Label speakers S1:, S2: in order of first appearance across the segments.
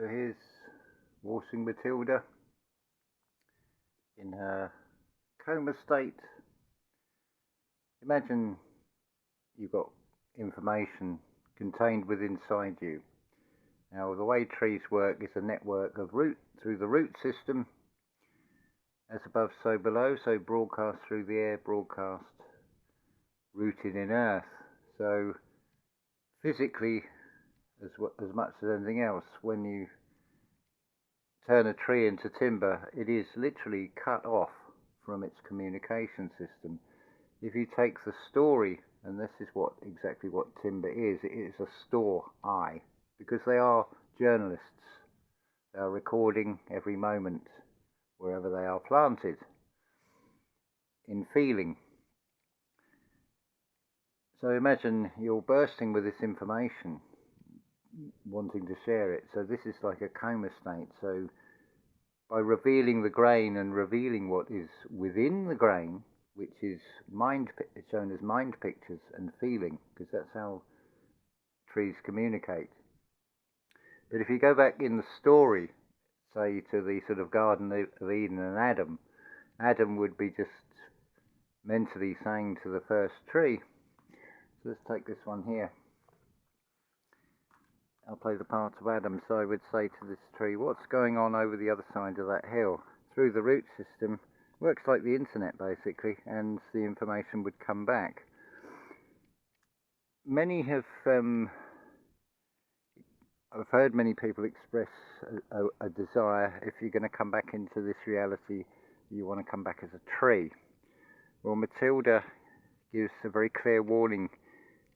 S1: So here's Waltzing Matilda in her coma state. Imagine you've got information contained within inside you. Now the way trees work is a network of root through the root system, as above so below, so broadcast through the air, broadcast rooted in earth. So physically, as much as anything else, when you turn a tree into timber, it is literally cut off from its communication system. If you take the story, and this is exactly what timber is, it is a store eye, because they are journalists. They are recording every moment wherever they are planted in feeling. So imagine you're bursting with this information, wanting to share it. So this is like a coma state. So by revealing the grain and revealing what is within the grain, which is shown as mind pictures and feeling, because that's how trees communicate. But if you go back in the story, say to the sort of Garden of Eden and Adam would be just mentally saying to the first tree, so let's take this one here. I'll play the part of Adam. So I would say to this tree, what's going on over the other side of that hill? Through the root system, works like the internet basically, and the information would come back. Many have, I've heard many people express a desire, if you're going to come back into this reality, you want to come back as a tree. Well, Matilda gives a very clear warning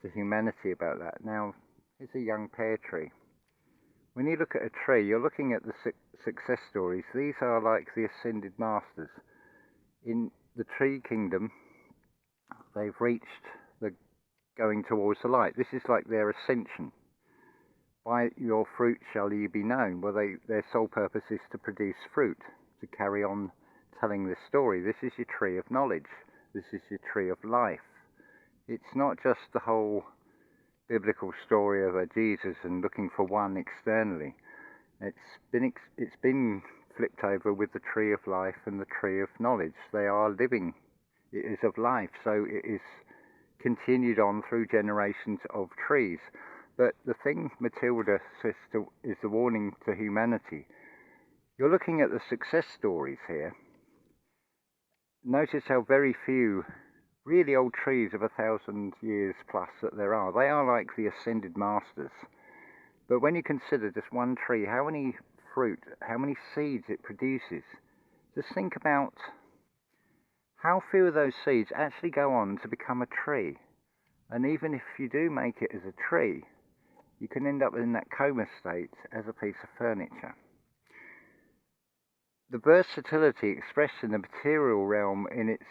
S1: to humanity about that. Now, it's a young pear tree. When you look at a tree, you're looking at the success stories. These are like the ascended masters. In the tree kingdom, they've reached the going towards the light. This is like their ascension. By your fruit shall ye be known. Well, their sole purpose is to produce fruit, to carry on telling this story. This is your tree of knowledge. This is your tree of life. It's not just the whole biblical story of a Jesus and looking for one externally. It's been flipped over with the tree of life and the tree of knowledge. They are living. It is of life, so it is continued on through generations of trees. But the thing Matilda says is the warning to humanity. You're looking at the success stories here. Notice how very few really old trees of 1,000 years plus that there are. They are like the ascended masters. But when you consider just one tree, how many fruit, how many seeds it produces, just think about how few of those seeds actually go on to become a tree. And even if you do make it as a tree, you can end up in that coma state as a piece of furniture. The versatility expressed in the material realm in its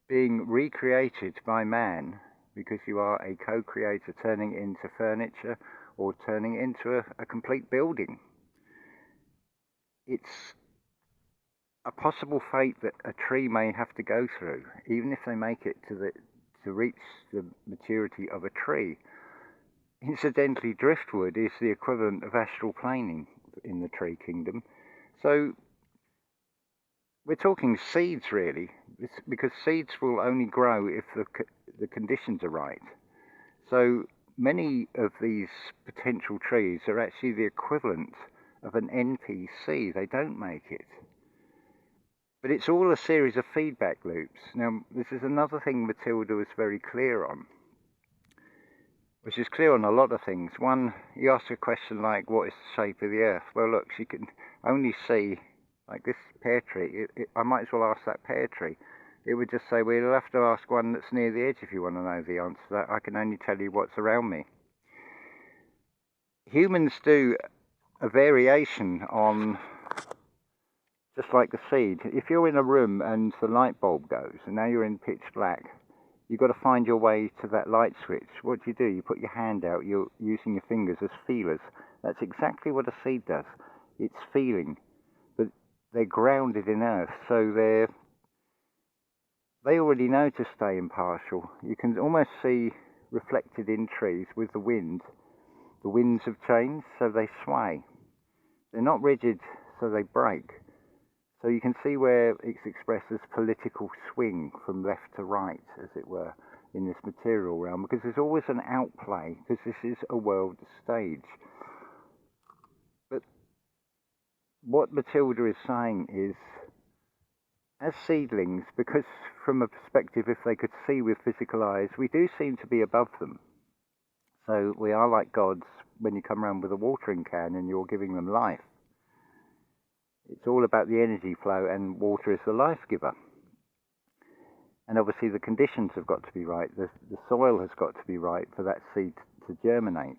S1: being recreated by man, because you are a co-creator, turning it into furniture or turning it into a complete building. It's a possible fate that a tree may have to go through, even if they make it to reach the maturity of a tree. Incidentally, driftwood is the equivalent of astral planing in the tree kingdom. So we're talking seeds really, because seeds will only grow if the conditions are right. So many of these potential trees are actually the equivalent of an NPC. They don't make it. But it's all a series of feedback loops. Now, this is another thing Matilda was very clear on, which is clear on a lot of things. One, you ask a question like, what is the shape of the earth? Well, look, she can only see, like this pear tree, I might as well ask that pear tree. It would just say, well, you'll have to ask one that's near the edge if you want to know the answer to that. I can only tell you what's around me. Humans do a variation on, just like the seed. If you're in a room and the light bulb goes, and now you're in pitch black, you've got to find your way to that light switch. What do? You put your hand out, you're using your fingers as feelers. That's exactly what a seed does. It's feeling. But they're grounded in earth, so they already know to stay impartial. You can almost see reflected in trees with the wind. The winds have changed, so they sway. They're not rigid, so they break. So you can see where it's expressed as political swing from left to right, as it were, in this material realm, because there's always an outplay, because this is a world stage. But what Matilda is saying is, as seedlings, because from a perspective, if they could see with physical eyes, we do seem to be above them. So we are like gods when you come around with a watering can and you're giving them life. It's all about the energy flow, and water is the life giver. And obviously the conditions have got to be right. The soil has got to be right for that seed to germinate.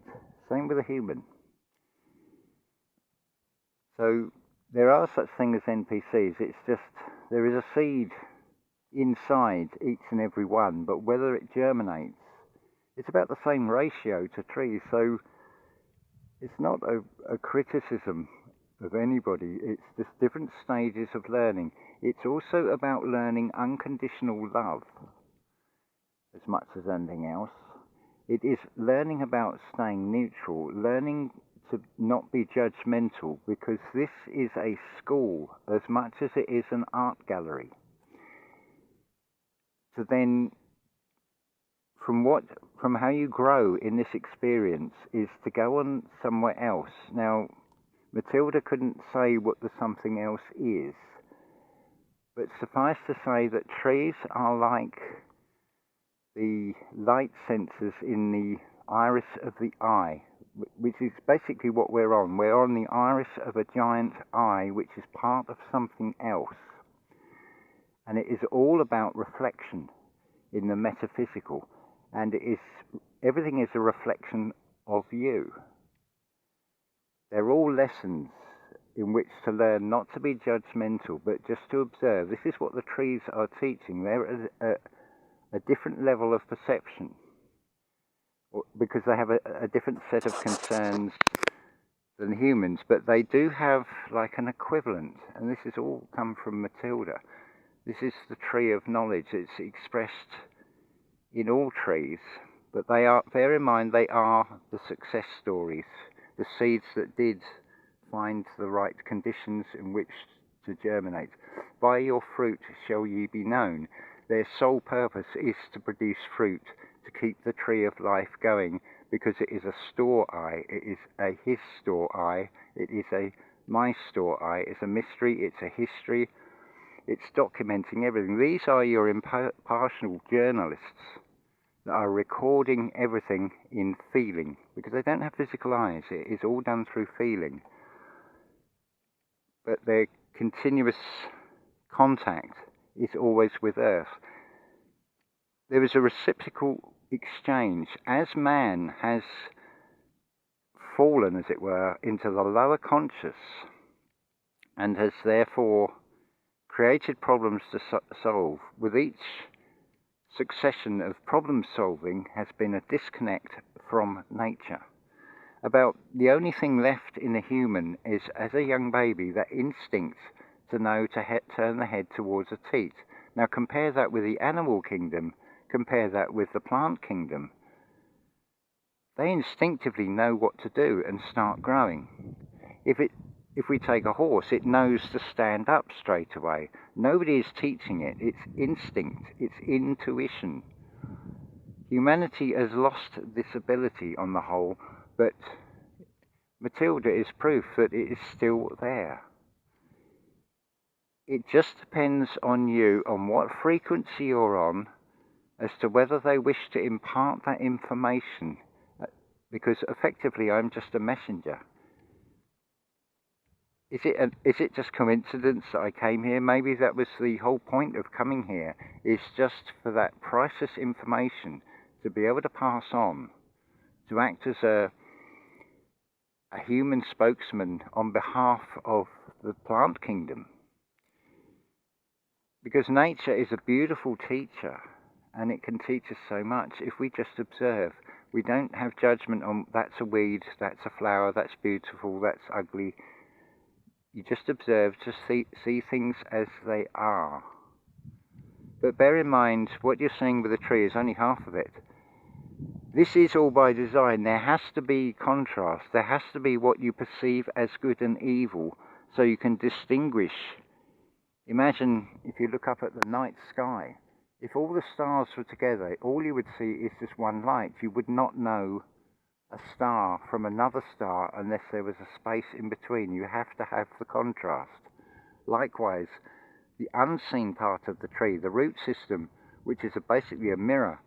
S1: Same with a human. So there are such things as NPCs. It's just there is a seed inside each and every one, but whether it germinates, it's about the same ratio to trees. So it's not a criticism of anybody. It's just different stages of learning. It's also about learning unconditional love as much as anything else. It is learning about staying neutral, learning to not be judgmental, because this is a school as much as it is an art gallery. So then, from how you grow in this experience is to go on somewhere else. Now, Matilda couldn't say what the something else is, but suffice to say that trees are like the light sensors in the iris of the eye, which is basically what we're on. We're on the iris of a giant eye, which is part of something else. And it is all about reflection in the metaphysical. And everything is a reflection of you. They're all lessons in which to learn not to be judgmental, but just to observe. This is what the trees are teaching. They're at a different level of perception, because they have a different set of concerns than humans, but they do have like an equivalent, and this has all come from Matilda. This is the tree of knowledge. It's expressed in all trees, but they are, bear in mind, they are the success stories, the seeds that did find the right conditions in which to germinate. By your fruit shall ye be known. Their sole purpose is to produce fruit, to keep the tree of life going, because it is a store eye, it is a his store eye, it is a my store eye, it's a mystery, it's a history, it's documenting everything. These are your impartial journalists that are recording everything in feeling, because they don't have physical eyes. It is all done through feeling. But their continuous contact is always with Earth. There is a reciprocal exchange. As man has fallen, as it were, into the lower conscious, and has therefore created problems to solve, with each succession of problem solving has been a disconnect from nature. About the only thing left in a human is, as a young baby, that instinct to know to turn the head towards a teat. Now compare that with the animal kingdom, compare that with the plant kingdom. They instinctively know what to do and start growing. If we take a horse, it knows to stand up straight away. Nobody is teaching it. It's instinct. It's intuition. Humanity has lost this ability on the whole, but Matilda is proof that it is still there. It just depends on you, on what frequency you're on, as to whether they wish to impart that information, because effectively I'm just a messenger. Is it just coincidence that I came here? Maybe that was the whole point of coming here, is just for that priceless information to be able to pass on, to act as a human spokesman on behalf of the plant kingdom. Because nature is a beautiful teacher, and it can teach us so much if we just observe. We don't have judgment on that's a weed, that's a flower, that's beautiful, that's ugly. You just observe, just see things as they are. But bear in mind, what you're seeing with the tree is only half of it. This is all by design. There has to be contrast. There has to be what you perceive as good and evil, so you can distinguish. Imagine if you look up at the night sky. If all the stars were together, all you would see is just one light. You would not know a star from another star unless there was a space in between. You have to have the contrast. Likewise, the unseen part of the tree, the root system, which is basically a mirror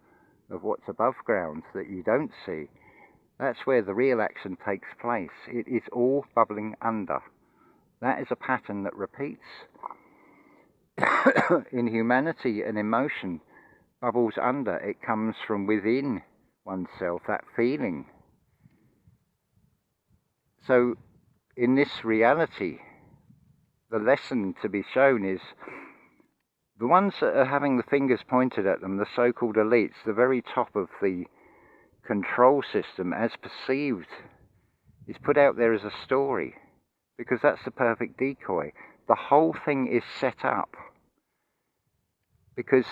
S1: of what's above ground that you don't see, that's where the real action takes place. It is all bubbling under. That is a pattern that repeats in humanity and emotion. Bubbles under. It comes from within oneself, that feeling. So in this reality, the lesson to be shown is the ones that are having the fingers pointed at them, the so-called elites, the very top of the control system as perceived, is put out there as a story, because that's the perfect decoy. The whole thing is set up because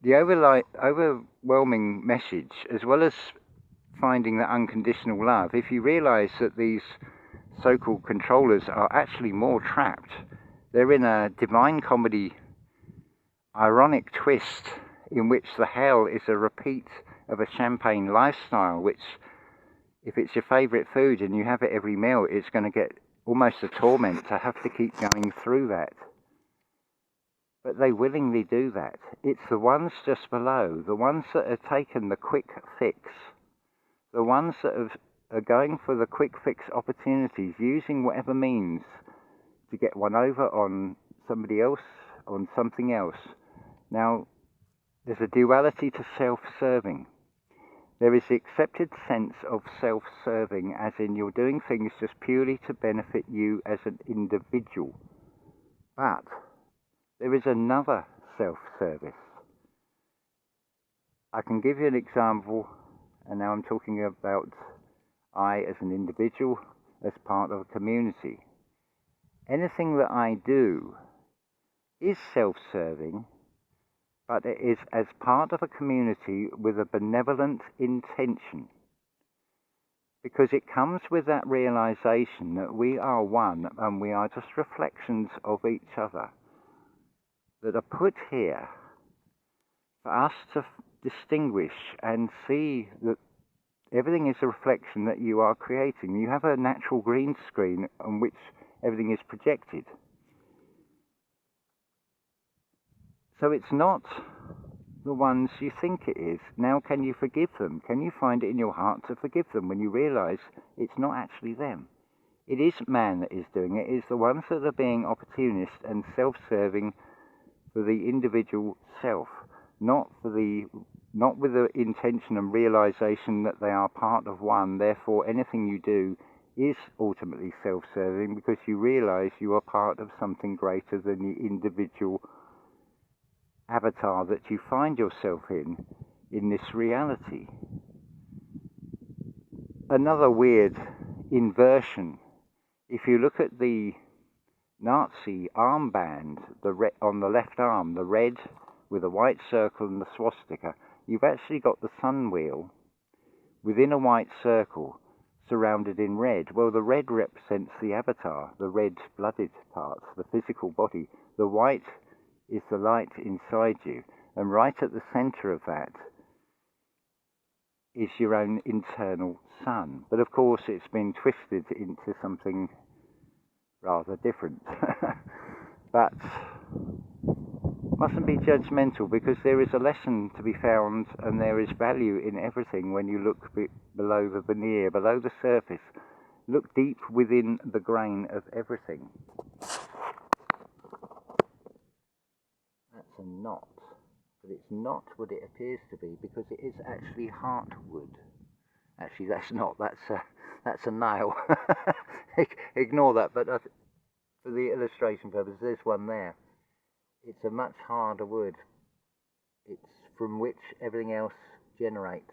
S1: the overwhelming message, as well as finding that unconditional love, if you realize that these so-called controllers are actually more trapped, they're in a divine comedy ironic twist in which the hell is a repeat of a champagne lifestyle, which, if it's your favorite food and you have it every meal, it's going to get almost a torment to have to keep going through that. But they willingly do that. It's the ones just below, the ones that have taken the quick fix, the ones that are going for the quick fix opportunities, using whatever means to get one over on somebody else, on something else. Now, there's a duality to self-serving. There is the accepted sense of self-serving, as in you're doing things just purely to benefit you as an individual. But there is another self-service. I can give you an example, and now I'm talking about I as an individual, as part of a community. Anything that I do is self-serving, but it is as part of a community with a benevolent intention, because it comes with that realization that we are one and we are just reflections of each other that are put here for us to distinguish and see that everything is a reflection that you are creating. You have a natural green screen on which everything is projected. So it's not the ones you think it is. Now, can you forgive them? Can you find it in your heart to forgive them when you realize it's not actually them? It is man that is doing it. It is the ones that are being opportunist and self-serving for the individual self, not with the intention and realization that they are part of one. Therefore, anything you do is ultimately self-serving, because you realize you are part of something greater than the individual avatar that you find yourself in this reality. Another weird inversion, if you look at the Nazi armband, on the left arm, the red with a white circle and the swastika, you've actually got the sun wheel within a white circle surrounded in red. Well, the red represents the avatar, the red-blooded parts, the physical body. The white is the light inside you, and right at the center of that is your own internal sun. But of course it's been twisted into something rather different. But mustn't be judgmental, because there is a lesson to be found, and there is value in everything when you look below the veneer, below the surface. Look deep within the grain of everything. That's a knot, but it's not what it appears to be, because it is actually heartwood. Actually, that's not. That's a nail. Ignore that. But for the illustration purpose, there's one there. It's a much harder wood. It's from which everything else generates,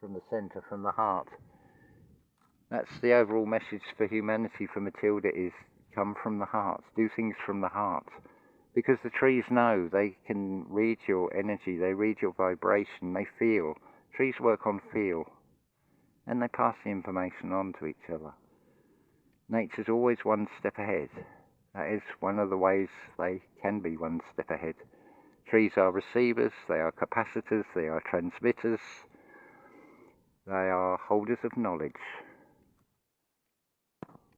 S1: from the centre, from the heart. That's the overall message for humanity, for Matilda, is come from the heart. Do things from the heart. Because the trees know, they can read your energy, they read your vibration, they feel. Trees work on feel, and they pass the information on to each other. Nature's always one step ahead. That is one of the ways they can be one step ahead. Trees are receivers, they are capacitors, they are transmitters, they are holders of knowledge.